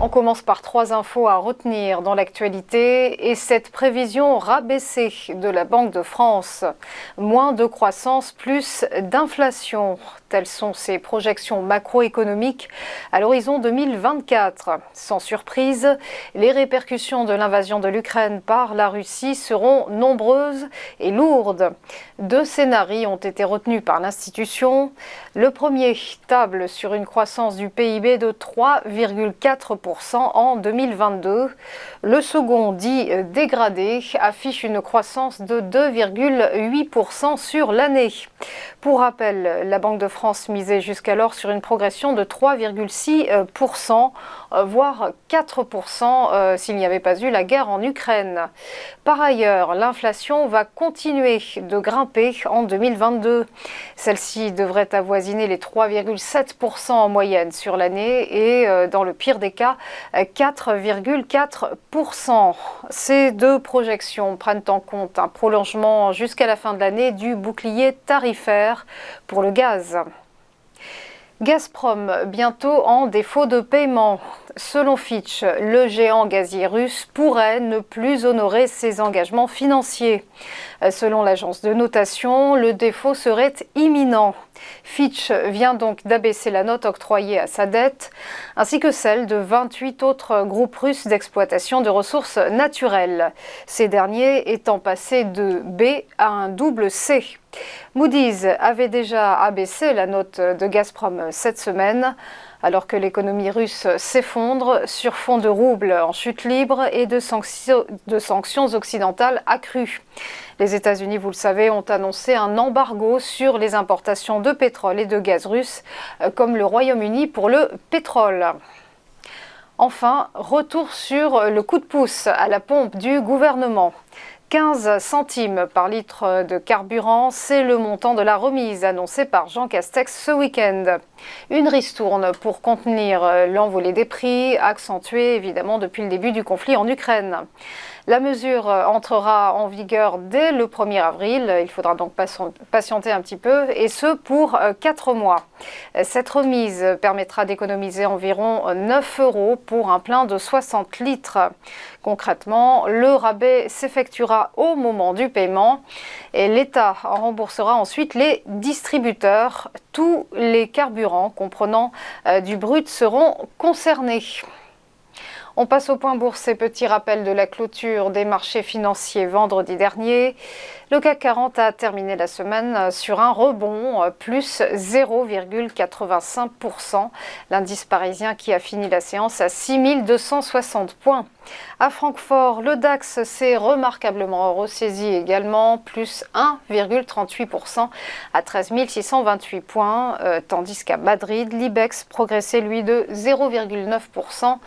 On commence par 3 infos à retenir dans l'actualité et cette prévision rabaissée de la Banque de France. Moins de croissance, plus d'inflation. Telles sont ses projections macroéconomiques à l'horizon 2024. Sans surprise, les répercussions de l'invasion de l'Ukraine par la Russie seront nombreuses et lourdes. 2 scénarios ont été retenus par l'institution. Le premier table sur une croissance du PIB de 3,4% en 2022. Le second, dit dégradé, affiche une croissance de 2,8% sur l'année. Pour rappel, la Banque de France misait jusqu'alors sur une progression de 3,6%, voire 4% s'il n'y avait pas eu la guerre en Ukraine. Par ailleurs, l'inflation va continuer de grimper en 2022. Celle-ci devrait avoisiner les 3,7% en moyenne sur l'année et, dans le pire des cas, 4,4%. Ces 2 projections prennent en compte un prolongement jusqu'à la fin de l'année du bouclier tarifaire pour le gaz. Gazprom, bientôt en défaut de paiement. Selon Fitch, le géant gazier russe pourrait ne plus honorer ses engagements financiers. Selon l'agence de notation, le défaut serait imminent. Fitch vient donc d'abaisser la note octroyée à sa dette, ainsi que celle de 28 autres groupes russes d'exploitation de ressources naturelles, ces derniers étant passés de B à un double C. Moody's avait déjà abaissé la note de Gazprom cette semaine, alors que l'économie russe s'effondre sur fond de rouble en chute libre et de sanctions occidentales accrues. Les États-Unis, vous le savez, ont annoncé un embargo sur les importations de pétrole et de gaz russe, comme le Royaume-Uni pour le pétrole. Enfin, retour sur le coup de pouce à la pompe du gouvernement. 15 centimes par litre de carburant, c'est le montant de la remise annoncée par Jean Castex ce week-end. Une ristourne pour contenir l'envolée des prix, accentuée évidemment depuis le début du conflit en Ukraine. La mesure entrera en vigueur dès le 1er avril, il faudra donc patienter un petit peu, et ce pour 4 mois. Cette remise permettra d'économiser environ 9 € pour un plein de 60 litres. Concrètement, le rabais s'effectuera au moment du paiement et l'État remboursera ensuite les distributeurs. Tous les carburants comprenant du brut seront concernés. On passe au point bourse et petit rappel de la clôture des marchés financiers vendredi dernier. Le CAC 40 a terminé la semaine sur un rebond, plus 0,85%. L'indice parisien qui a fini la séance à 6260 points. À Francfort, le DAX s'est remarquablement ressaisi également, plus 1,38% à 13 628 points, tandis qu'à Madrid, l'IBEX progressait lui de 0,9%.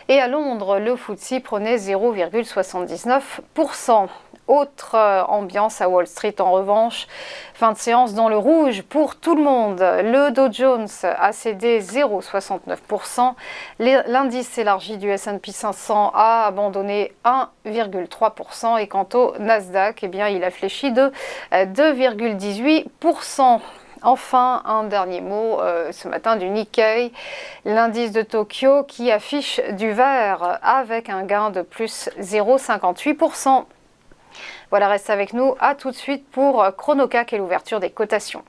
Et à Londres, le FTSE prenait 0,79%. Autre ambiance à Wall Street en revanche, fin de séance dans le rouge pour tout le monde. Le Dow Jones a cédé 0,69%, l'indice élargi du S&P 500 a abandonné 1,3% et quant au Nasdaq, eh bien, il a fléchi de 2,18%. Enfin, un dernier mot ce matin du Nikkei, l'indice de Tokyo qui affiche du vert avec un gain de plus 0,58%. Voilà, reste avec nous, à tout de suite pour Chronocac et l'ouverture des cotations.